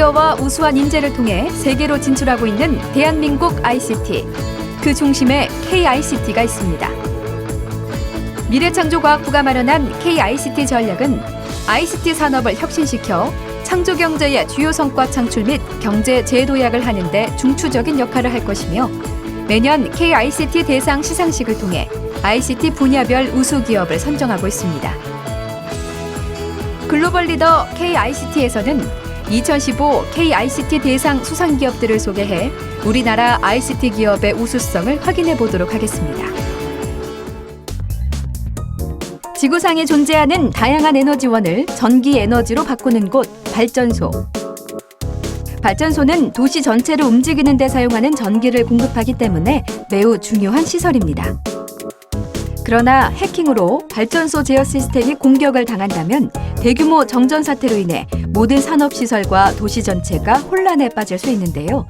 아이디어와 우수한 인재를 통해 세계로 진출하고 있는 대한민국 ICT. 그 중심에 KICT가 있습니다. 미래창조과학부가 마련한 KICT 전략은 ICT 산업을 혁신시켜 창조경제의 주요 성과 창출 및 경제 재도약을 하는 데 중추적인 역할을 할 것이며 매년 KICT 대상 시상식을 통해 ICT 분야별 우수 기업을 선정하고 있습니다. 글로벌 리더 KICT에서는 2015 KICT 대상 수상 기업들을 소개해 우리나라 ICT 기업의 우수성을 확인해 보도록 하겠습니다. 지구상에 존재하는 다양한 에너지원을 전기 에너지로 바꾸는 곳, 발전소. 발전소는 도시 전체를 움직이는 데 사용하는 전기를 공급하기 때문에 매우 중요한 시설입니다. 그러나 해킹으로 발전소 제어 시스템이 공격을 당한다면 대규모 정전 사태로 인해 모든 산업시설과 도시 전체가 혼란에 빠질 수 있는데요.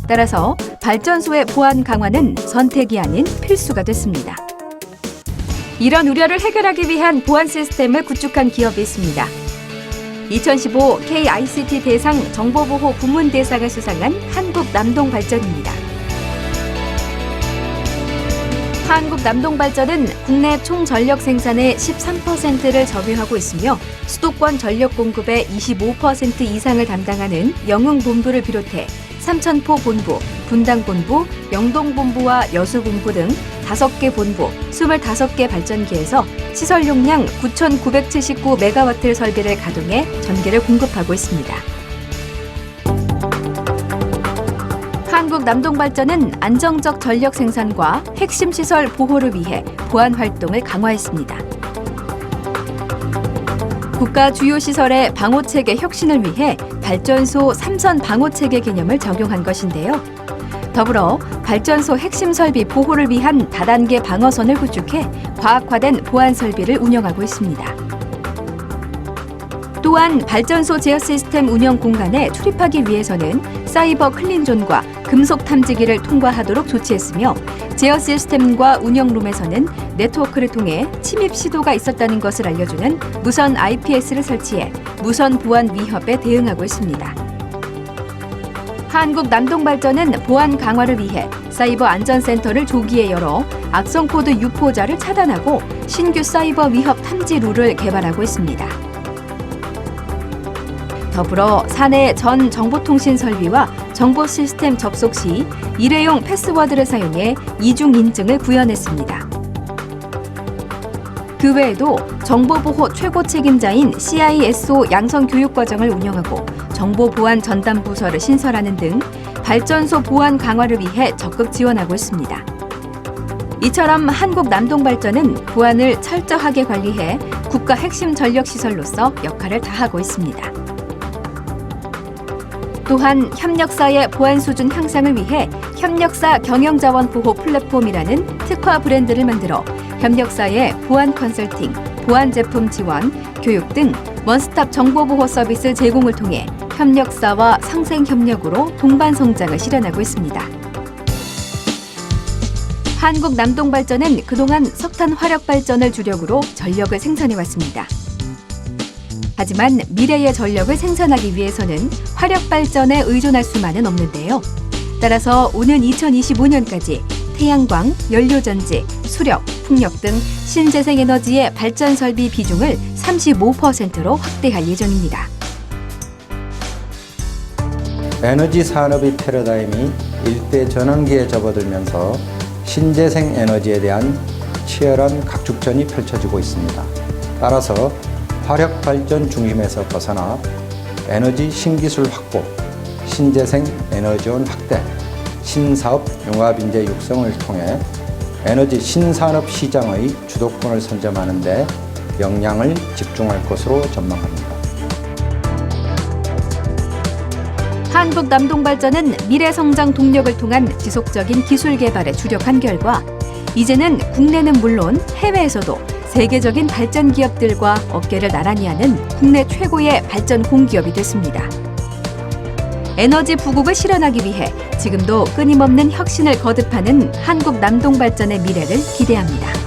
따라서 발전소의 보안 강화는 선택이 아닌 필수가 됐습니다. 이런 우려를 해결하기 위한 보안 시스템을 구축한 기업이 있습니다. 2015 KICT 대상 정보보호 부문 대상을 수상한 한국남동발전입니다. 한국남동발전은 국내 총 전력 생산의 13%를 점유하고 있으며 수도권 전력 공급의 25% 이상을 담당하는 영흥본부를 비롯해 삼천포 본부, 분당 본부, 영동 본부와 여수 본부 등 5개 본부, 25개 발전기에서 시설 용량 9,979메가와트 설비를 가동해 전기를 공급하고 있습니다. 한국남동발전은 안정적 전력 생산과 핵심 시설 보호를 위해 보안 활동을 강화했습니다. 국가 주요 시설의 방호체계 혁신을 위해 발전소 3선 방호체계 개념을 적용한 것인데요. 더불어 발전소 핵심 설비 보호를 위한 다단계 방어선을 구축해 과학화된 보안 설비를 운영하고 있습니다. 또한 발전소 제어 시스템 운영 공간에 출입하기 위해서는 사이버 클린존과 금속 탐지기를 통과하도록 조치했으며 제어 시스템과 운영룸에서는 네트워크를 통해 침입 시도가 있었다는 것을 알려주는 무선 IPS를 설치해 무선 보안 위협에 대응하고 있습니다. 한국남동발전은 보안 강화를 위해 사이버 안전센터를 조기에 열어 악성 코드 유포자를 차단하고 신규 사이버 위협 탐지 룰을 개발하고 있습니다. 더불어 사내 전 정보통신 설비와 정보 시스템 접속 시 일회용 패스워드를 사용해 이중 인증을 구현했습니다. 그 외에도 정보보호 최고 책임자인 CISO 양성 교육 과정을 운영하고 정보보안 전담 부서를 신설하는 등 발전소 보안 강화를 위해 적극 지원하고 있습니다. 이처럼 한국남동발전은 보안을 철저하게 관리해 국가 핵심 전력시설로서 역할을 다하고 있습니다. 또한 협력사의 보안 수준 향상을 위해 협력사 경영자원 보호 플랫폼이라는 특화 브랜드를 만들어 협력사의 보안 컨설팅, 보안 제품 지원, 교육 등 원스톱 정보보호 서비스 제공을 통해 협력사와 상생 협력으로 동반 성장을 실현하고 있습니다. 한국남동발전은 그동안 석탄 화력 발전을 주력으로 전력을 생산해왔습니다. 하지만 미래의 전력을 생산하기 위해서는 화력 발전에 의존할 수만은 없는데요. 따라서 오는 2025년까지 태양광, 연료전지, 수력, 풍력 등 신재생에너지의 발전 설비 비중을 35%로 확대할 예정입니다. 에너지 산업의 패러다임이 일대 전환기에 접어들면서 신재생 에너지에 대한 치열한 각축전이 펼쳐지고 있습니다. 따라서 화력 발전 중심에서 벗어나 에너지 신기술 확보, 신재생 에너지원 확대, 신사업 융합인재 육성을 통해 에너지 신산업 시장의 주도권을 선점하는 데 역량을 집중할 것으로 전망합니다. 한국남동발전은 미래 성장 동력을 통한 지속적인 기술 개발에 주력한 결과 이제는 국내는 물론 해외에서도 세계적인 발전 기업들과 어깨를 나란히 하는 국내 최고의 발전 공기업이 됐습니다. 에너지 부국을 실현하기 위해 지금도 끊임없는 혁신을 거듭하는 한국남동발전의 미래를 기대합니다.